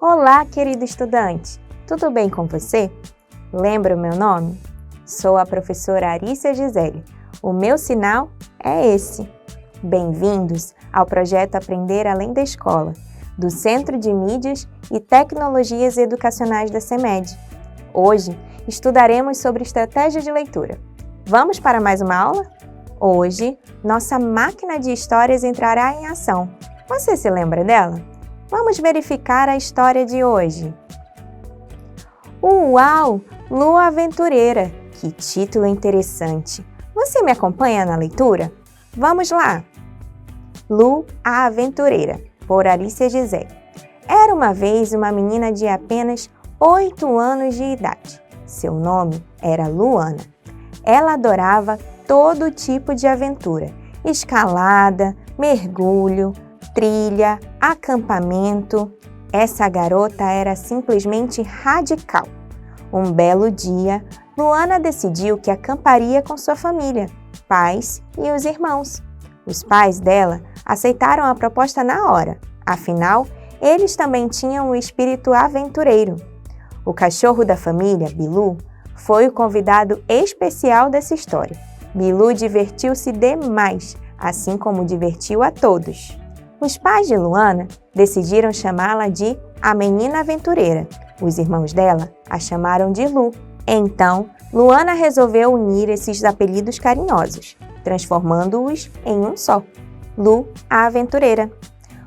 Olá, querido estudante! Tudo bem com você? Lembra o meu nome? Sou a professora Arícia Gisele. O meu sinal é esse. Bem-vindos ao projeto Aprender Além da Escola, do Centro de Mídias e Tecnologias Educacionais da CEMED. Hoje estudaremos sobre estratégia de leitura. Vamos para mais uma aula? Hoje, nossa máquina de histórias entrará em ação. Você se lembra dela? Vamos verificar a história de hoje. Uau! Lua Aventureira! Que título interessante! Você me acompanha na leitura? Vamos lá! Lu, a Aventureira, por Arícia Gisele. Era uma vez uma menina de apenas 8 anos de idade. Seu nome era Luana. Ela adorava todo tipo de aventura: escalada, mergulho, trilha, acampamento. Essa garota era simplesmente radical. Um belo dia, Luana decidiu que acamparia com sua família, pais e os irmãos. Os pais dela aceitaram a proposta na hora, afinal, eles também tinham o espírito aventureiro. O cachorro da família, Bilu, foi o convidado especial dessa história. Bilu divertiu-se demais, assim como divertiu a todos. Os pais de Luana decidiram chamá-la de a Menina Aventureira. Os irmãos dela a chamaram de Lu. Então, Luana resolveu unir esses apelidos carinhosos, transformando-os em um só: Lu, a Aventureira.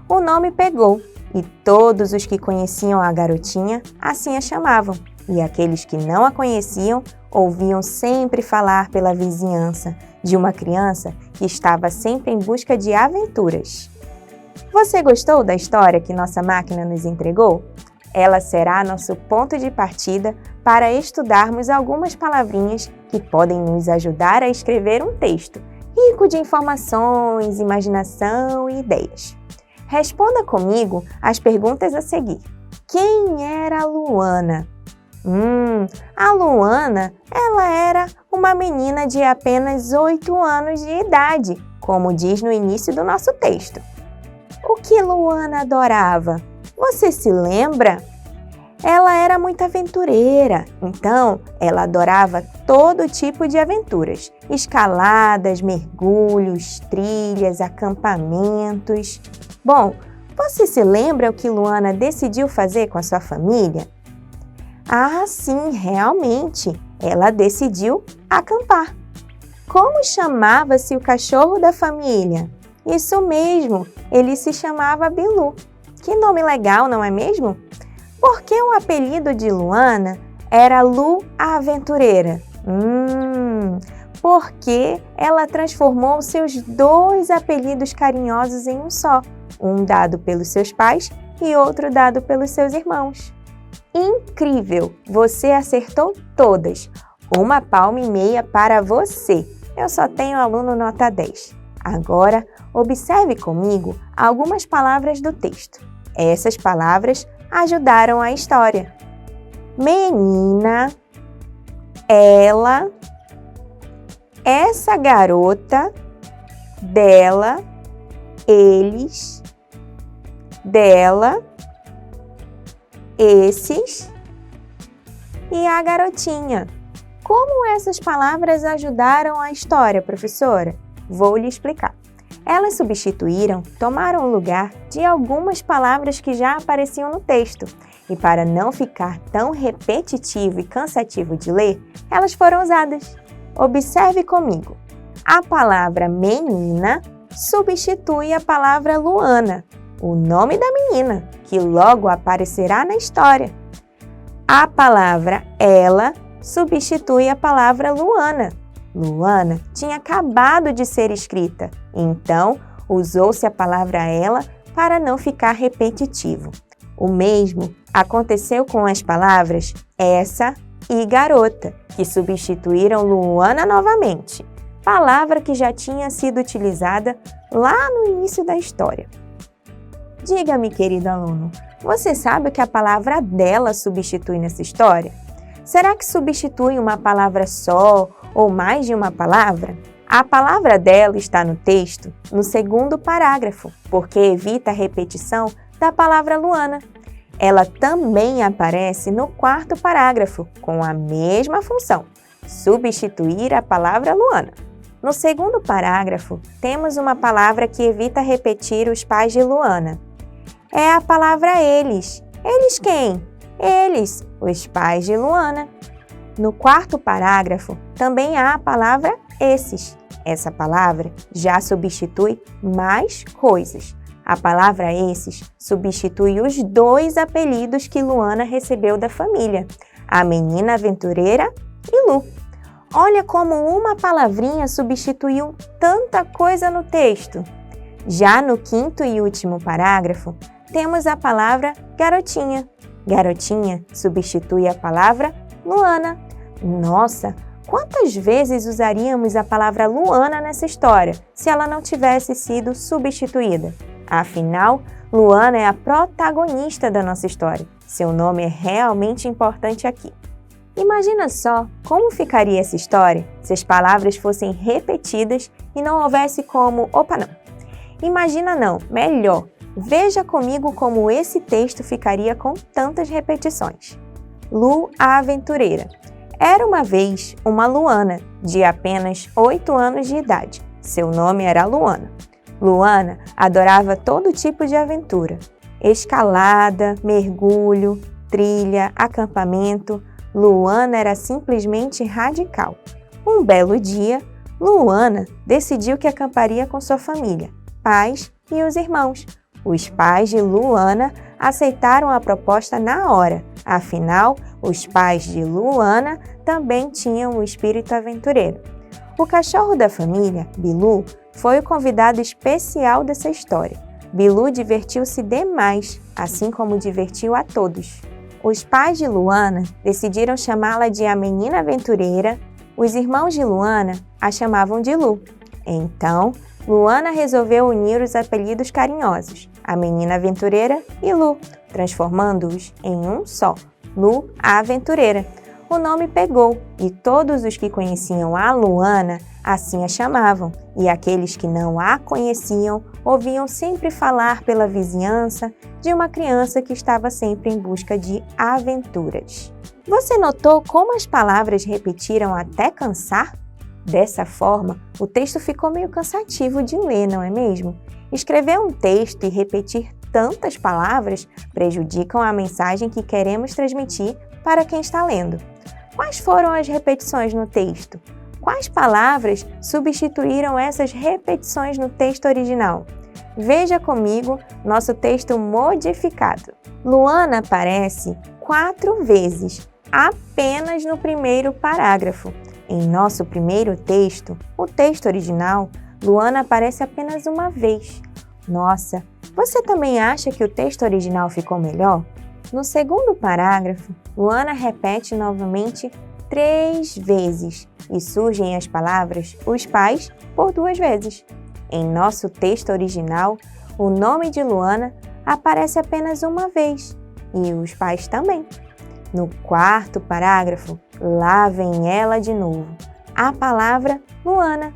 O nome pegou e todos os que conheciam a garotinha assim a chamavam, e aqueles que não a conheciam ouviam sempre falar pela vizinhança de uma criança que estava sempre em busca de aventuras. Você gostou da história que nossa máquina nos entregou? Ela será nosso ponto de partida para estudarmos algumas palavrinhas que podem nos ajudar a escrever um texto rico de informações, imaginação e ideias. Responda comigo as perguntas a seguir. Quem era a Luana? A Luana, ela era uma menina de apenas 8 anos de idade, como diz no início do nosso texto. O que Luana adorava? Você se lembra? Ela era muito aventureira, então ela adorava todo tipo de aventuras: escaladas, mergulhos, trilhas, acampamentos. Bom, você se lembra o que Luana decidiu fazer com a sua família? Ah, sim, realmente, ela decidiu acampar. Como chamava-se o cachorro da família? Isso mesmo, ele se chamava Bilu. Que nome legal, não é mesmo? Por que o apelido de Luana era Lu, a Aventureira? Porque ela transformou seus 2 apelidos carinhosos em um só, um dado pelos seus pais e outro dado pelos seus irmãos. Incrível! Você acertou todas! 1,5 palma para você! Eu só tenho aluno nota 10. Agora, observe comigo algumas palavras do texto. Essas palavras ajudaram a história. Menina, ela, essa garota, dela, eles, dela, esses e a garotinha. Como essas palavras ajudaram a história, professora? Vou lhe explicar. Elas tomaram o lugar de algumas palavras que já apareciam no texto. E para não ficar tão repetitivo e cansativo de ler, elas foram usadas. Observe comigo. A palavra menina substitui a palavra Luana, o nome da menina, que logo aparecerá na história. A palavra ela substitui a palavra Luana. Luana tinha acabado de ser escrita, então usou-se a palavra ela para não ficar repetitivo. O mesmo aconteceu com as palavras essa e garota, que substituíram Luana novamente, palavra que já tinha sido utilizada lá no início da história. Diga-me, querido aluno, você sabe o que a palavra dela substitui nessa história? Será que substitui uma palavra só ou mais de uma palavra? A palavra dela está no texto, no 2º parágrafo, porque evita a repetição da palavra Luana. Ela também aparece no quarto parágrafo, com a mesma função, substituir a palavra Luana. No segundo parágrafo, temos uma palavra que evita repetir os pais de Luana. É a palavra eles. Eles quem? Eles, os pais de Luana. No quarto parágrafo, também há a palavra esses. Essa palavra já substitui mais coisas. A palavra esses substitui os 2 apelidos que Luana recebeu da família, a menina aventureira e Lu. Olha como uma palavrinha substituiu tanta coisa no texto. Já no quinto e último parágrafo, temos a palavra garotinha. Garotinha substitui a palavra Luana. Nossa, quantas vezes usaríamos a palavra Luana nessa história se ela não tivesse sido substituída? Afinal, Luana é a protagonista da nossa história. Seu nome é realmente importante aqui. Imagina só como ficaria essa história se as palavras fossem repetidas e não houvesse como opa não. Imagina não, melhor, veja comigo como esse texto ficaria com tantas repetições. Lu, a aventureira. Era uma vez uma Luana, de apenas 8 anos de idade. Seu nome era Luana. Luana adorava todo tipo de aventura. Escalada, mergulho, trilha, acampamento. Luana era simplesmente radical. Um belo dia, Luana decidiu que acamparia com sua família, pais e os irmãos. Os pais de Luana aceitaram a proposta na hora. Afinal, os pais de Luana também tinham o espírito aventureiro. O cachorro da família, Bilu, foi o convidado especial dessa história. Bilu divertiu-se demais, assim como divertiu a todos. Os pais de Luana decidiram chamá-la de a menina aventureira. Os irmãos de Luana a chamavam de Lu. Então, Luana resolveu unir os apelidos carinhosos, a menina aventureira e Lu, transformando-os em um só, Lu, a aventureira. O nome pegou e todos os que conheciam a Luana assim a chamavam, e aqueles que não a conheciam ouviam sempre falar pela vizinhança de uma criança que estava sempre em busca de aventuras. Você notou como as palavras repetiram até cansar? Dessa forma, o texto ficou meio cansativo de ler, não é mesmo? Escrever um texto e repetir tantas palavras prejudicam a mensagem que queremos transmitir para quem está lendo. Quais foram as repetições no texto? Quais palavras substituíram essas repetições no texto original? Veja comigo nosso texto modificado. Luana aparece 4 vezes, apenas no primeiro parágrafo. Em nosso primeiro texto, o texto original, Luana aparece apenas uma vez. Nossa, você também acha que o texto original ficou melhor? No segundo parágrafo, Luana repete novamente 3 vezes e surgem as palavras os pais por 2 vezes. Em nosso texto original, o nome de Luana aparece apenas uma vez e os pais também. No quarto parágrafo, lá vem ela de novo, a palavra Luana.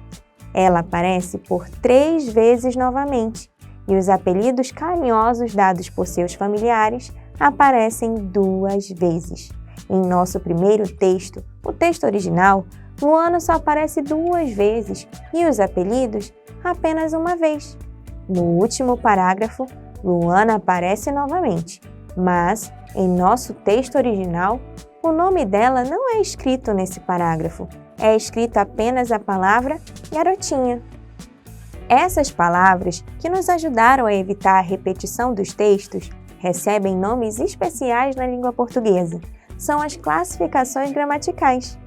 Ela aparece por 3 vezes novamente e os apelidos carinhosos dados por seus familiares aparecem 2 vezes. Em nosso primeiro texto, o texto original, Luana só aparece 2 vezes e os apelidos apenas uma vez. No último parágrafo, Luana aparece novamente, mas em nosso texto original, o nome dela não é escrito nesse parágrafo, é escrito apenas a palavra garotinha. Essas palavras, que nos ajudaram a evitar a repetição dos textos, recebem nomes especiais na língua portuguesa. São as classificações gramaticais.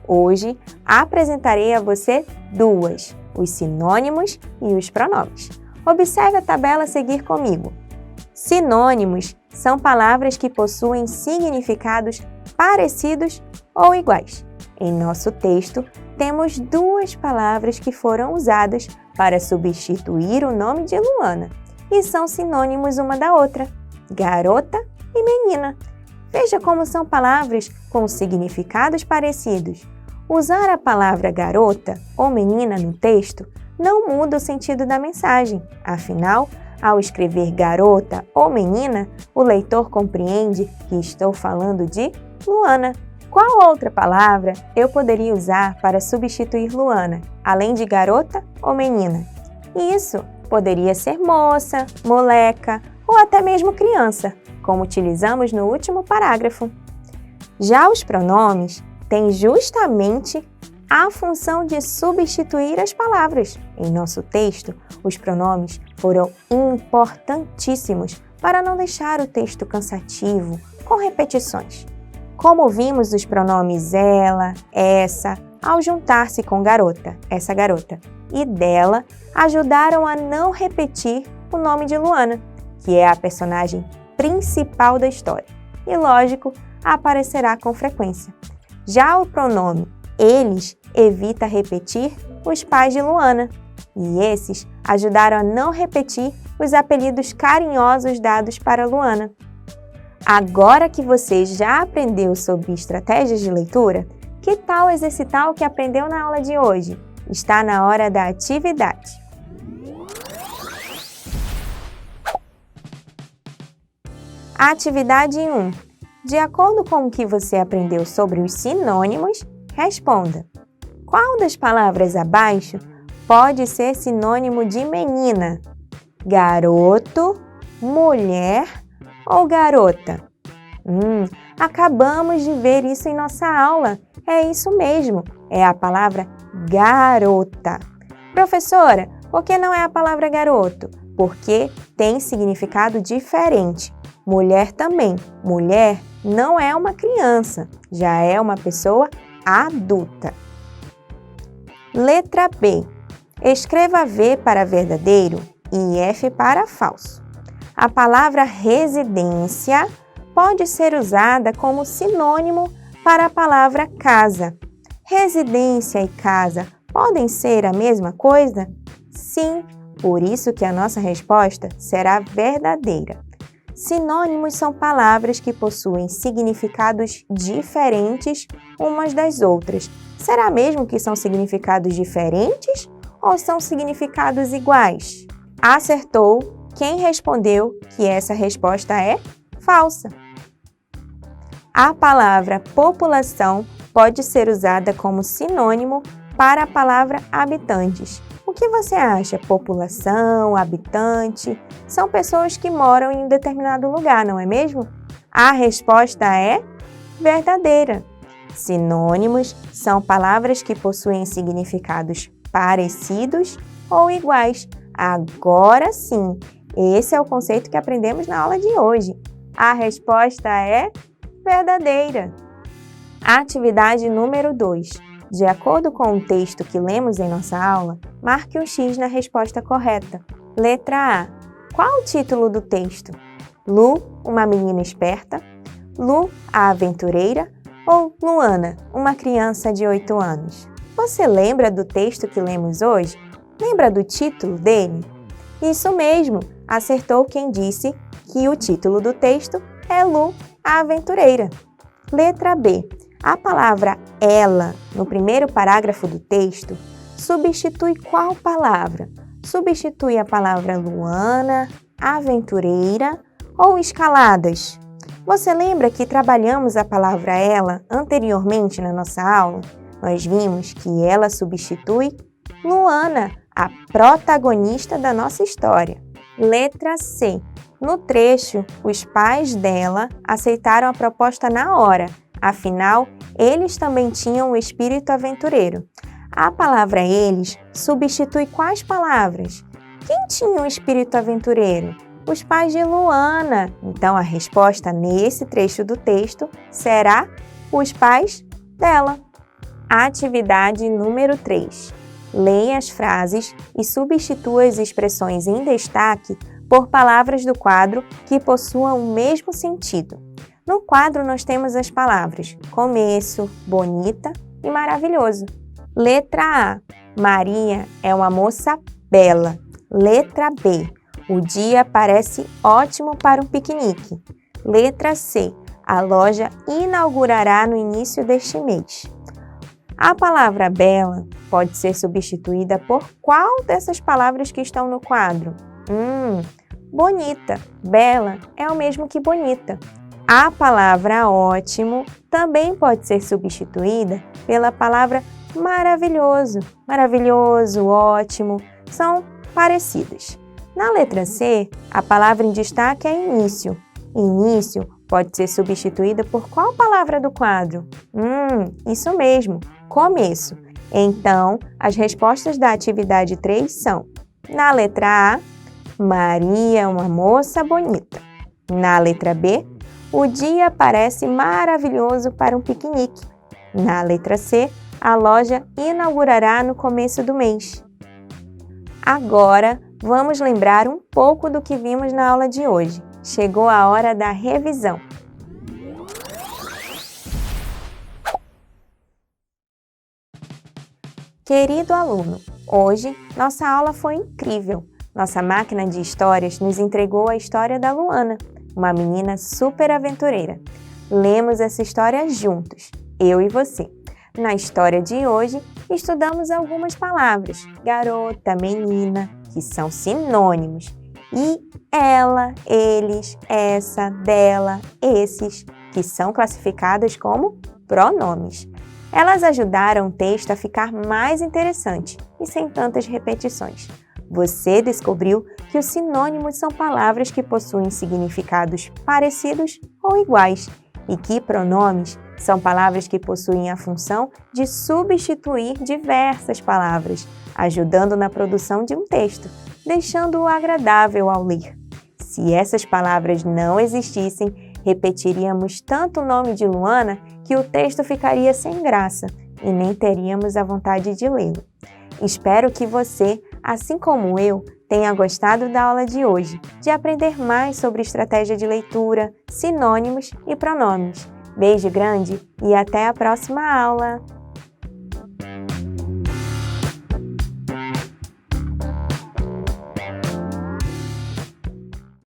Hoje, apresentarei a você 2, os sinônimos e os pronomes. Observe a tabela a seguir comigo. Sinônimos são palavras que possuem significados parecidos ou iguais. Em nosso texto, temos 2 palavras que foram usadas para substituir o nome de Luana e são sinônimos uma da outra, garota e menina. Veja como são palavras com significados parecidos. Usar a palavra garota ou menina no texto não muda o sentido da mensagem, afinal, ao escrever garota ou menina, o leitor compreende que estou falando de Luana. Qual outra palavra eu poderia usar para substituir Luana, além de garota ou menina? Isso poderia ser moça, moleca ou até mesmo criança, como utilizamos no último parágrafo. Já os pronomes têm justamente a função de substituir as palavras. Em nosso texto, os pronomes foram importantíssimos para não deixar o texto cansativo com repetições. Como vimos os pronomes ela, essa, ao juntar-se com garota, essa garota, e dela, ajudaram a não repetir o nome de Luana, que é a personagem principal da história, e lógico, aparecerá com frequência. Já o pronome eles evita repetir os pais de Luana, e esses ajudaram a não repetir os apelidos carinhosos dados para Luana. Agora que você já aprendeu sobre estratégias de leitura, que tal exercitar o que aprendeu na aula de hoje? Está na hora da atividade. Atividade 1. De acordo com o que você aprendeu sobre os sinônimos, responda. Qual das palavras abaixo pode ser sinônimo de menina? Garoto, mulher ou garota? Acabamos de ver isso em nossa aula. É isso mesmo, é a palavra garota. Professora, por que não é a palavra garoto? Porque tem significado diferente. Mulher também. Mulher não é uma criança, já é uma pessoa adulta. Letra B. Escreva V para verdadeiro e F para falso. A palavra residência pode ser usada como sinônimo para a palavra casa. Residência e casa podem ser a mesma coisa? Sim, por isso que a nossa resposta será verdadeira. Sinônimos são palavras que possuem significados diferentes umas das outras. Será mesmo que são significados diferentes ou são significados iguais? Acertou quem respondeu que essa resposta é falsa. A palavra população pode ser usada como sinônimo para a palavra habitantes. O que você acha? População, habitante, são pessoas que moram em um determinado lugar, não é mesmo? A resposta é verdadeira. Sinônimos são palavras que possuem significados parecidos ou iguais. Agora sim, esse é o conceito que aprendemos na aula de hoje. A resposta é verdadeira. Atividade número 2. De acordo com o texto que lemos em nossa aula, marque um X na resposta correta. Letra A. Qual o título do texto? Lu, uma menina esperta? Lu, a aventureira? Ou Luana, uma criança de 8 anos? Você lembra do texto que lemos hoje? Lembra do título dele? Isso mesmo, acertou quem disse que o título do texto é Lu, a aventureira. Letra B. A palavra ela, no primeiro parágrafo do texto, substitui qual palavra? Substitui a palavra Luana, aventureira ou escaladas? Você lembra que trabalhamos a palavra ela anteriormente na nossa aula? Nós vimos que ela substitui Luana, a protagonista da nossa história. Letra C. No trecho, os pais dela aceitaram a proposta na hora. Afinal, eles também tinham o espírito aventureiro. A palavra eles substitui quais palavras? Quem tinha o espírito aventureiro? Os pais de Luana. Então, a resposta nesse trecho do texto será os pais dela. Atividade número 3. Leia as frases e substitua as expressões em destaque por palavras do quadro que possuam o mesmo sentido. No quadro, nós temos as palavras começo, bonita e maravilhoso. Letra A. Maria é uma moça bela. Letra B. O dia parece ótimo para um piquenique. Letra C. A loja inaugurará no início deste mês. A palavra bela pode ser substituída por qual dessas palavras que estão no quadro? bonita. Bela é o mesmo que bonita. A palavra ótimo também pode ser substituída pela palavra maravilhoso. Maravilhoso, ótimo, são parecidas. Na letra C, a palavra em destaque é início. Início pode ser substituída por qual palavra do quadro? Isso mesmo, começo. Então, as respostas da atividade 3 são: na letra A, Maria é uma moça bonita. Na letra B, o dia parece maravilhoso para um piquenique. Na letra C, a loja inaugurará no começo do mês. Agora, vamos lembrar um pouco do que vimos na aula de hoje. Chegou a hora da revisão. Querido aluno, hoje nossa aula foi incrível. Nossa máquina de histórias nos entregou a história da Luana, uma menina super aventureira. Lemos essa história juntos, eu e você. Na história de hoje, estudamos algumas palavras, garota, menina, que são sinônimos, e ela, eles, essa, dela, esses, que são classificadas como pronomes. Elas ajudaram o texto a ficar mais interessante e sem tantas repetições. Você descobriu que os sinônimos são palavras que possuem significados parecidos ou iguais e que pronomes são palavras que possuem a função de substituir diversas palavras, ajudando na produção de um texto, deixando-o agradável ao ler. Se essas palavras não existissem, repetiríamos tanto o nome de Luana que o texto ficaria sem graça e nem teríamos a vontade de lê-lo. Espero que você, assim como eu, tenha gostado da aula de hoje, de aprender mais sobre estratégia de leitura, sinônimos e pronomes. Beijo grande e até a próxima aula!